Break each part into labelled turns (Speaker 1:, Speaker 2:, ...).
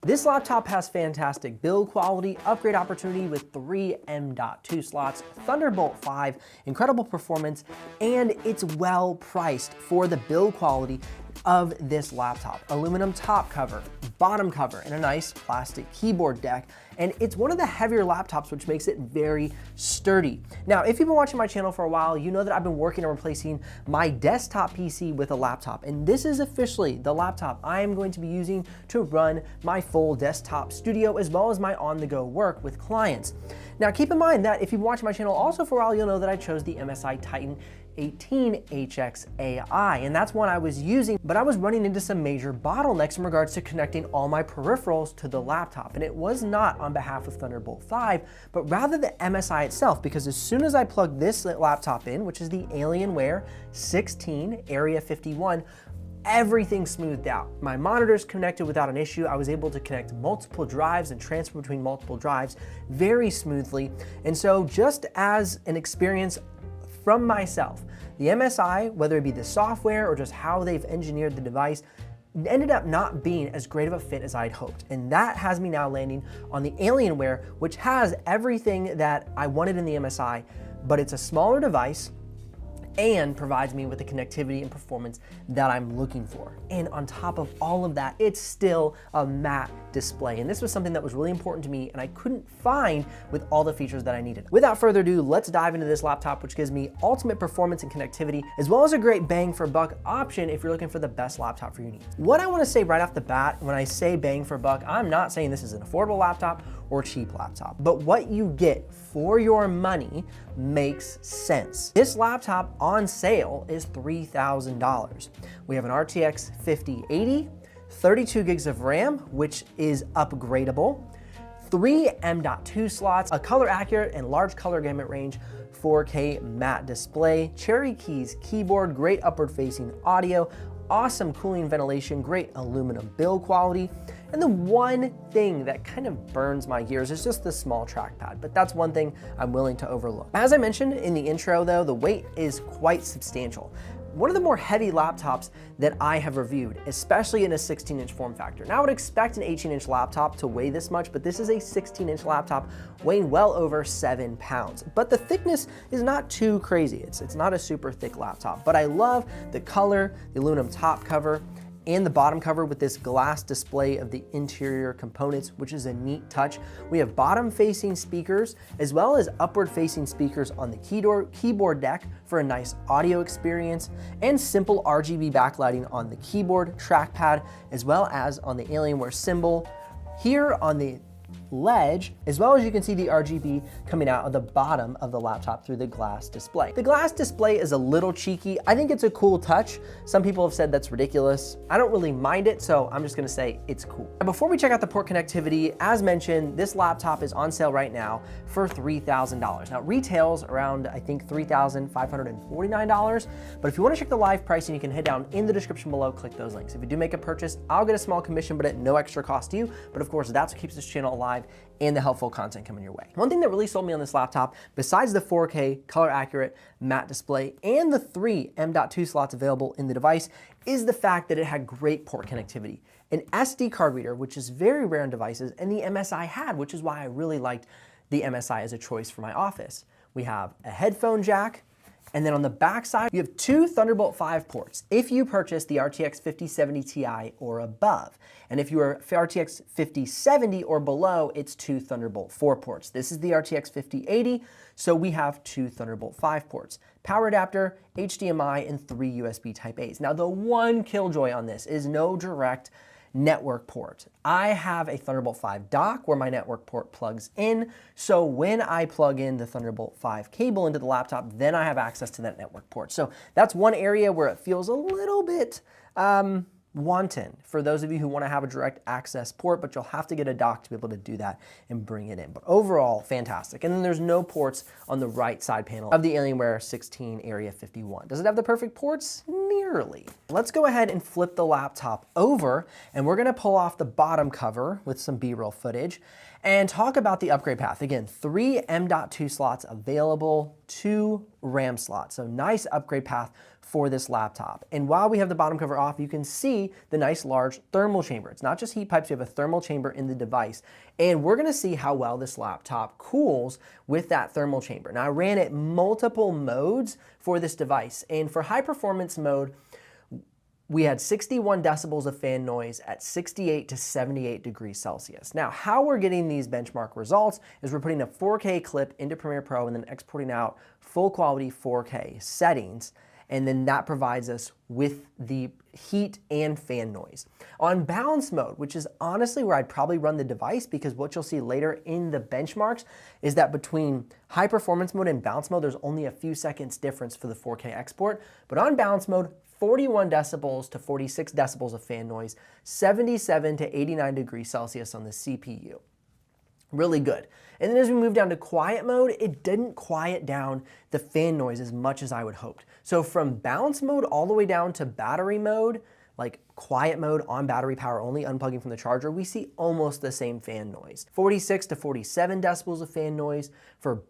Speaker 1: This laptop has fantastic build quality, upgrade opportunity with 3 M.2 slots, Thunderbolt 5, incredible performance, and it's well priced for the build quality of this laptop. Aluminum top cover, bottom cover, and a nice plastic keyboard deck. And it's one of the heavier laptops, which makes it very sturdy. Now, if you've been watching my channel for a while, you know that I've been working on replacing my desktop PC with a laptop. And this is officially the laptop I am going to be using to run my full desktop studio, as well as my on-the-go work with clients. Now, keep in mind that if you've been watching my channel also for a while, you'll know that I chose the MSI Titan 18HX AI, and that's one I was using, but I was running into some major bottlenecks in regards to connecting all my peripherals to the laptop. And it was not on behalf of Thunderbolt 5, but rather the MSI itself, because as soon as I plugged this laptop in, which is the Alienware 16 Area 51, everything smoothed out. My monitors connected without an issue. I was able to connect multiple drives and transfer between multiple drives very smoothly. And so just as an experience from myself, the MSI, whether it be the software or just how they've engineered the device, ended up not being as great of a fit as I'd hoped. And that has me now landing on the Alienware, which has everything that I wanted in the MSI, but it's a smaller device and provides me with the connectivity and performance that I'm looking for. And on top of all of that, it's still a matte display. And this was something that was really important to me and I couldn't find with all the features that I needed. Without further ado, let's dive into this laptop, which gives me ultimate performance and connectivity, as well as a great bang for buck option if you're looking for the best laptop for your needs. What I wanna say right off the bat, when I say bang for buck, I'm not saying this is an affordable laptop or cheap laptop, but what you get for your money makes sense. This laptop on sale is $3,000. We have an RTX 5080, 32 gigs of RAM, which is upgradable, 3 M.2 slots, a color accurate and large color gamut range, 4K matte display, cherry keys keyboard, great upward facing audio, awesome cooling ventilation, great aluminum build quality. And the one thing that kind of burns my gears is just the small trackpad, but that's one thing I'm willing to overlook. As I mentioned in the intro though, the weight is quite substantial. One of the more heavy laptops that I have reviewed, especially in a 16-inch form factor. Now I would expect an 18-inch laptop to weigh this much, but this is a 16-inch laptop weighing well over 7 pounds. But the thickness is not too crazy. It's not a super thick laptop, but I love the color, the aluminum top cover, and the bottom cover with this glass display of the interior components, which is a neat touch. We have bottom facing speakers as well as upward facing speakers on the keyboard deck for a nice audio experience, and simple RGB backlighting on the keyboard, trackpad, as well as on the Alienware symbol. Here on the ledge, as well as you can see the RGB coming out of the bottom of the laptop through the glass display. The glass display is a little cheeky. I think it's a cool touch. Some people have said that's ridiculous. I don't really mind it, so I'm just gonna say it's cool. Now, before we check out the port connectivity, as mentioned, this laptop is on sale right now for $3,000. Now, it retails around, I think, $3,549, but if you wanna check the live pricing, you can head down in the description below, click those links. If you do make a purchase, I'll get a small commission, but at no extra cost to you. But of course, that's what keeps this channel alive and the helpful content coming your way. One thing that really sold me on this laptop, besides the 4K color accurate matte display and the 3 M.2 slots available in the device, is the fact that it had great port connectivity. An SD card reader, which is very rare in devices, and the MSI had, which is why I really liked the MSI as a choice for my office. We have a headphone jack, and then on the back side, you have 2 Thunderbolt 5 ports if you purchase the RTX 5070 Ti or above. And if you are RTX 5070 or below, it's 2 Thunderbolt 4 ports. This is the RTX 5080, so we have 2 Thunderbolt 5 ports. Power adapter, HDMI, and 3 USB Type-A's. Now the one killjoy on this is no direct network port. I have a Thunderbolt 5 dock where my network port plugs in, so when I plug in the Thunderbolt 5 cable into the laptop, then I have access to that network port. So that's one area where it feels a little bit wanton for those of you who want to have a direct access port, but you'll have to get a dock to be able to do that and bring it in. But overall, fantastic. And then there's no ports on the right side panel of the Alienware 16 Area 51. Does it have the perfect ports? Nearly. Let's go ahead and flip the laptop over, and we're going to pull off the bottom cover with some B-roll footage and talk about the upgrade path. Again, 3 M.2 slots available, 2 RAM slots. So nice upgrade path for this laptop. And while we have the bottom cover off, you can see the nice large thermal chamber. It's not just heat pipes, you have a thermal chamber in the device. And we're gonna see how well this laptop cools with that thermal chamber. Now I ran it multiple modes for this device. And for high performance mode, we had 61 decibels of fan noise at 68 to 78 degrees Celsius. Now, how we're getting these benchmark results is we're putting a 4K clip into Premiere Pro and then exporting out full quality 4K settings, and then that provides us with the heat and fan noise. On balance mode, which is honestly where I'd probably run the device, because what you'll see later in the benchmarks is that between high performance mode and balance mode, there's only a few seconds difference for the 4K export. But on balance mode, 41 decibels to 46 decibels of fan noise, 77 to 89 degrees Celsius on the CPU. Really good. And then as we move down to quiet mode, it didn't quiet down the fan noise as much as I would hoped. So from balance mode all the way down to battery mode, like quiet mode on battery power only, unplugging from the charger, we see almost the same fan noise. 46 to 47 decibels of fan noise. For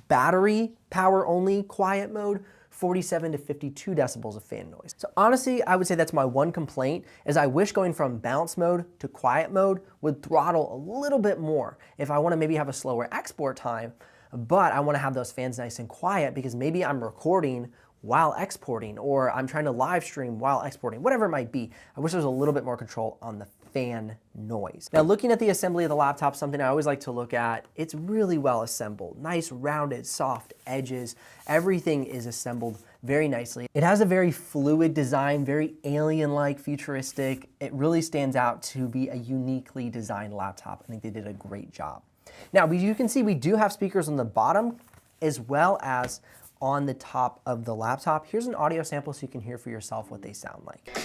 Speaker 1: battery power only quiet mode, 47 to 52 decibels of fan noise. So honestly, I would say that's my one complaint, is I wish going from balance mode to quiet mode would throttle a little bit more if I wanna maybe have a slower export time, but I wanna have those fans nice and quiet because maybe I'm recording while exporting, or I'm trying to live stream while exporting, whatever it might be. I wish there was a little bit more control on the fan noise. Now, looking at the assembly of the laptop, something I always like to look at, it's really well assembled. Nice, rounded, soft edges. Everything is assembled very nicely. It has a very fluid design, very alien-like, futuristic. It really stands out to be a uniquely designed laptop. I think they did a great job. Now, you can see we do have speakers on the bottom as well as on the top of the laptop. Here's an audio sample so you can hear for yourself what they sound like.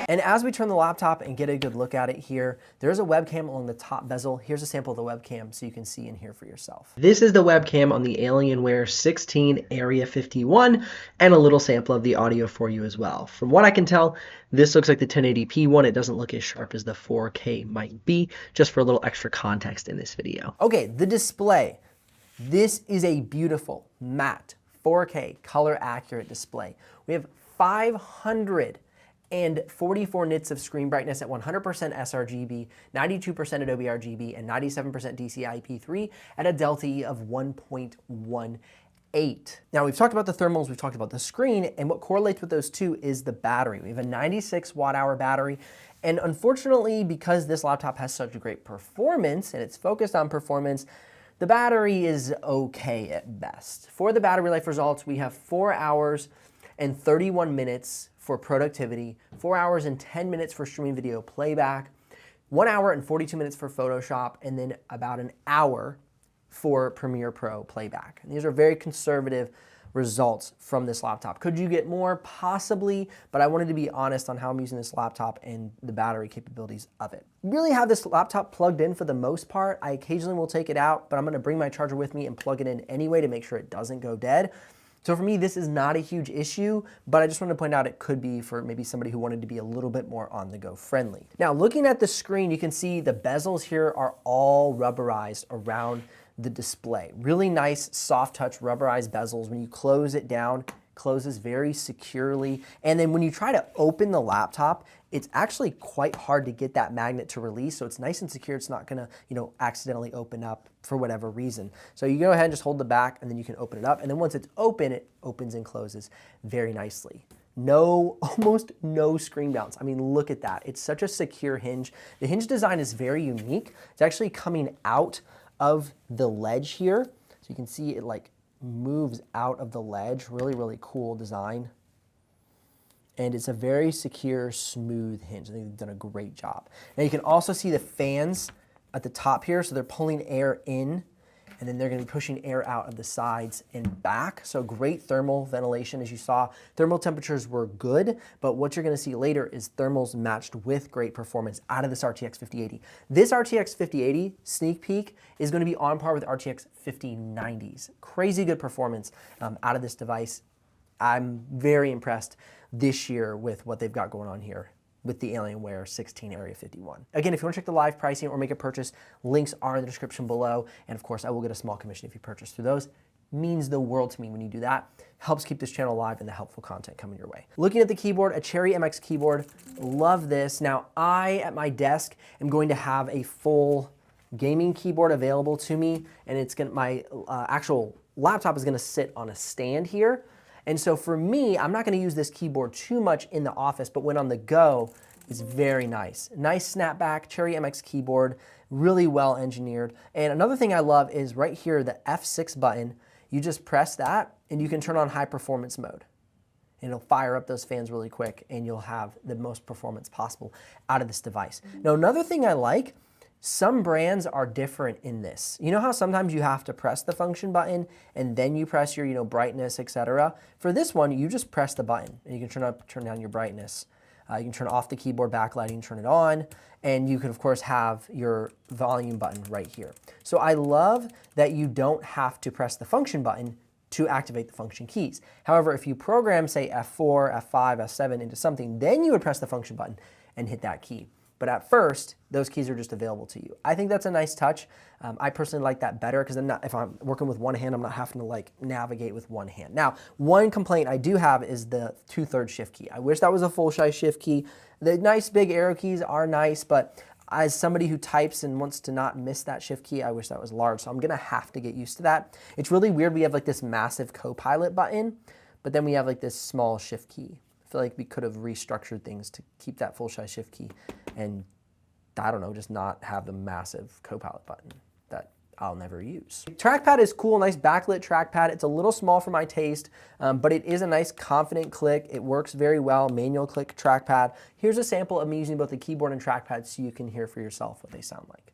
Speaker 1: And as we turn the laptop and get a good look at it here, there's a webcam along the top bezel. Here's a sample of the webcam so you can see and hear for yourself. This is the webcam on the Alienware 16 Area 51, and a little sample of the audio for you as well. From what I can tell, this looks like the 1080p one. It doesn't look as sharp as the 4K might be, just for a little extra context in this video. Okay, the display. This is a beautiful, matte, 4K, color accurate display. We have 544 nits of screen brightness at 100% sRGB, 92% Adobe RGB, and 97% DCI-P3 at a delta E of 1.18. Now, we've talked about the thermals, we've talked about the screen, and what correlates with those two is the battery. We have a 96 watt-hour battery, and unfortunately, because this laptop has such great performance, and it's focused on performance, the battery is okay at best. For the battery life results, we have 4 hours and 31 minutes for productivity, 4 hours and 10 minutes for streaming video playback, 1 hour and 42 minutes for Photoshop, and then about an hour for Premiere Pro playback. And these are very conservative results from this laptop. Could you get more? Possibly, but I wanted to be honest on how I'm using this laptop and the battery capabilities of it. Really have this laptop plugged in for the most part. I occasionally will take it out, but I'm gonna bring my charger with me and plug it in anyway to make sure it doesn't go dead. So for me, this is not a huge issue, but I just wanted to point out it could be for maybe somebody who wanted to be a little bit more on-the-go friendly. Now, looking at the screen, you can see the bezels here are all rubberized around the display. Really nice, soft touch rubberized bezels. When you close it down, closes very securely. And then when you try to open the laptop, it's actually quite hard to get that magnet to release. So it's nice and secure. It's not gonna, accidentally open up for whatever reason. So you go ahead and just hold the back and then you can open it up. And then once it's open, it opens and closes very nicely. Almost no screen bounce. I mean, look at that. It's such a secure hinge. The hinge design is very unique. It's actually coming out of the ledge here. So you can see it moves out of the ledge. Really, really cool design. And it's a very secure, smooth hinge. I think they've done a great job. Now you can also see the fans at the top here. So they're pulling air in, and then they're gonna be pushing air out of the sides and back. So great thermal ventilation, as you saw. Thermal temperatures were good, but what you're gonna see later is thermals matched with great performance out of this RTX 5080. This RTX 5080 sneak peek is gonna be on par with RTX 5090s. Crazy good performance out of this device. I'm very impressed this year with what they've got going on here. with the Alienware 16 Area 51. Again, if you want to check the live pricing or make a purchase, links are in the description below. And of course, I will get a small commission if you purchase through those. Means the world to me when you do that. Helps keep this channel alive and the helpful content coming your way. Looking at the keyboard, a Cherry MX keyboard. Love this. Now, I, at my desk, am going to have a full gaming keyboard available to me, and it's gonna, my actual laptop is gonna sit on a stand here. And so for me, I'm not gonna use this keyboard too much in the office, but when on the go, it's very nice. Nice snapback, Cherry MX keyboard, really well engineered. And another thing I love is right here, the F6 button, you just press that and you can turn on high performance mode. And it'll fire up those fans really quick and you'll have the most performance possible out of this device. Now, another thing I like, some brands are different in this. You know how sometimes you have to press the function button and then you press your, brightness, etc. For this one, you just press the button and you can turn up, turn down your brightness. You can turn off the keyboard backlighting, turn it on, and you can of course have your volume button right here. So I love that you don't have to press the function button to activate the function keys. However, if you program, say F4, F5, F7 into something, then you would press the function button and hit that key. But at first, those keys are just available to you. I think that's a nice touch. I personally like that better because if I'm working with one hand, I'm not having to navigate with one hand. Now, one complaint I do have is the 2/3 shift key. I wish that was a full-size shift key. The nice big arrow keys are nice, but as somebody who types and wants to not miss that shift key, I wish that was large. So I'm gonna have to get used to that. It's really weird. We have this massive co-pilot button, but then we have this small shift key. I feel like we could have restructured things to keep that full-size shift key and, I don't know, just not have the massive co-pilot button that I'll never use. Trackpad is cool, nice backlit trackpad. It's a little small for my taste, but it is a nice confident click. It works very well, manual click trackpad. Here's a sample of me using both the keyboard and trackpad so you can hear for yourself what they sound like.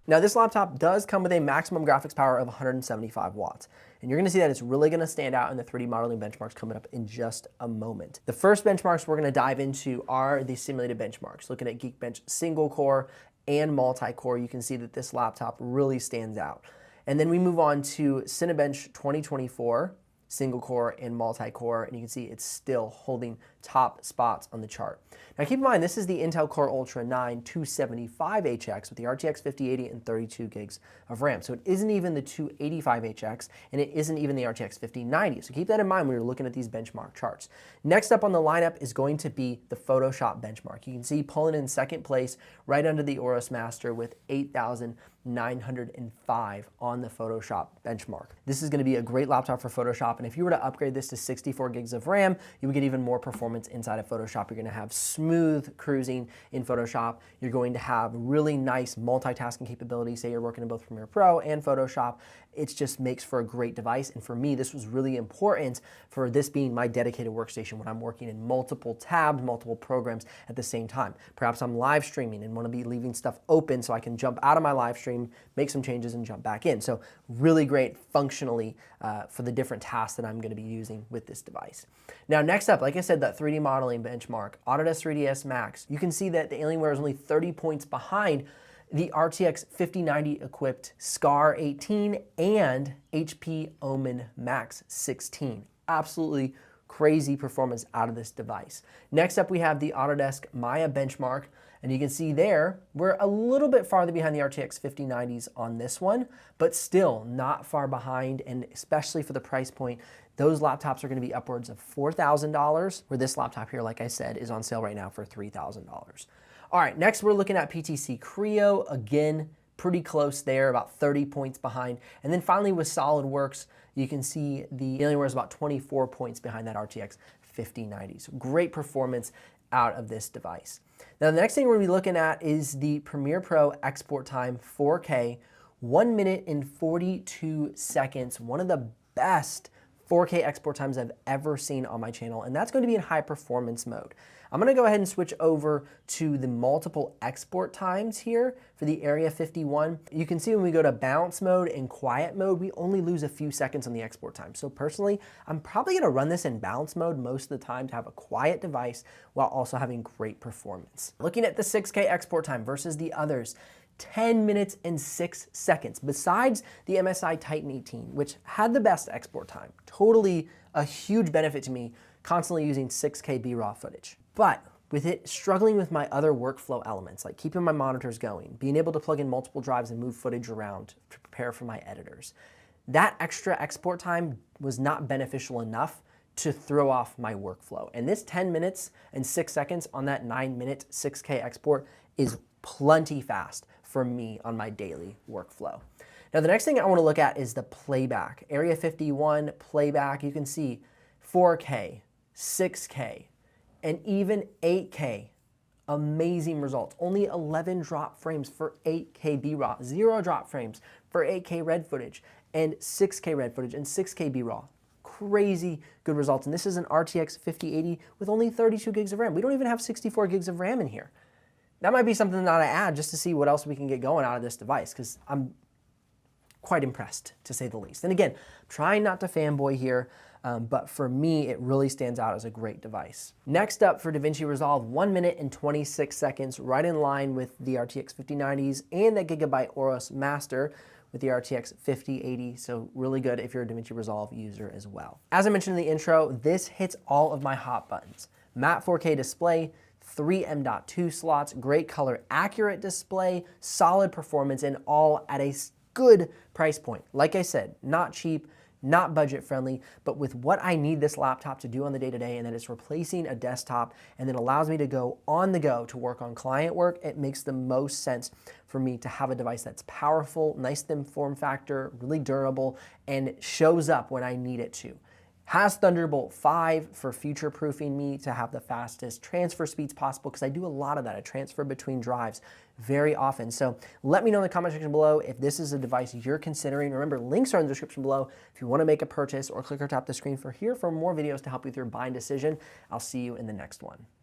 Speaker 1: Now this laptop does come with a maximum graphics power of 175 watts. And you're gonna see that it's really gonna stand out in the 3D modeling benchmarks coming up in just a moment. The first benchmarks we're gonna dive into are the simulated benchmarks. Looking at Geekbench single core and multi-core, you can see that this laptop really stands out. And then we move on to Cinebench 2024, single core and multi-core, and you can see it's still holding top spots on the chart. Now keep in mind, this is the Intel Core Ultra 9 275HX with the RTX 5080 and 32 gigs of RAM. So it isn't even the 285HX, and it isn't even the RTX 5090. So keep that in mind when you're looking at these benchmark charts. Next up on the lineup is going to be the Photoshop benchmark. You can see pulling in second place right under the Aorus Master with 8,905 on the Photoshop benchmark. This is going to be a great laptop for Photoshop, and if you were to upgrade this to 64 gigs of RAM, you would get even more performance inside of Photoshop. You're going to have smooth cruising in Photoshop. You're going to have really nice multitasking capabilities. Say you're working in both Premiere Pro and Photoshop. It just makes for a great device, and for me, this was really important for this being my dedicated workstation when I'm working in multiple tabs, multiple programs at the same time. Perhaps I'm live streaming and want to be leaving stuff open so I can jump out of my live stream, make some changes, and jump back in. So really great functionally for the different tasks that I'm going to be using with this device. Now next up, like I said, that 3D modeling benchmark, Autodesk 3ds Max. You can see that the Alienware is only 30 points behind the RTX 5090 equipped SCAR 18 and HP Omen Max 16. Absolutely crazy performance out of this device. Next up, we have the Autodesk Maya benchmark, and you can see there, we're a little bit farther behind the RTX 5090s on this one, but still not far behind, and especially for the price point, those laptops are gonna be upwards of $4,000, where this laptop here, like I said, is on sale right now for $3,000. All right, next we're looking at PTC Creo. Again, pretty close there, about 30 points behind. And then finally with SolidWorks, you can see the Alienware is about 24 points behind that RTX 5090. So great performance out of this device. Now the next thing we're gonna be looking at is the Premiere Pro export time 4K, 1 minute and 42 seconds. One of the best 4K export times I've ever seen on my channel, and that's going to be in high performance mode. I'm going to go ahead and switch over to the multiple export times here for the Area 51. You can see when we go to balance mode and quiet mode, we only lose a few seconds on the export time. So personally, I'm probably going to run this in balance mode most of the time to have a quiet device while also having great performance. Looking at the 6K export time versus the others, 10 minutes and 6 seconds. Besides the MSI Titan 18, which had the best export time, totally a huge benefit to me, constantly using 6K BRAW footage. But with it struggling with my other workflow elements, like keeping my monitors going, being able to plug in multiple drives and move footage around to prepare for my editors, that extra export time was not beneficial enough to throw off my workflow. And this 10 minutes and 6 seconds on that 9-minute 6K export is plenty fast for me on my daily workflow. Now the next thing I want to look at is the playback. Area 51 playback, you can see 4K, 6K, and even 8K. Amazing results. Only 11 drop frames for 8K BRAW, 0 drop frames for 8K red footage, and 6K red footage, and 6K BRAW. Crazy good results. And this is an RTX 5080 with only 32 gigs of RAM. We don't even have 64 gigs of RAM in here. That might be something that I add just to see what else we can get going out of this device, because I'm quite impressed, to say the least. And again, trying not to fanboy here, but for me, it really stands out as a great device. Next up for DaVinci Resolve, 1 minute and 26 seconds, right in line with the RTX 5090s and the Gigabyte Aorus Master with the RTX 5080, so really good if you're a DaVinci Resolve user as well. As I mentioned in the intro, this hits all of my hot buttons. Matte 4K display, 3 M.2 slots, great color accurate display, solid performance, and all at a good price point. Like I said, not cheap, not budget friendly, but with what I need this laptop to do on the day-to-day, and that it's replacing a desktop and then allows me to go on the go to work on client work, it makes the most sense for me to have a device that's powerful, nice thin form factor, really durable, and shows up when I need it to. Has Thunderbolt 5 for future-proofing me to have the fastest transfer speeds possible, because I do a lot of that. I transfer between drives very often. So let me know in the comment section below if this is a device you're considering. Remember, links are in the description below if you want to make a purchase, or click or tap the screen for more videos to help you with your buying decision. I'll see you in the next one.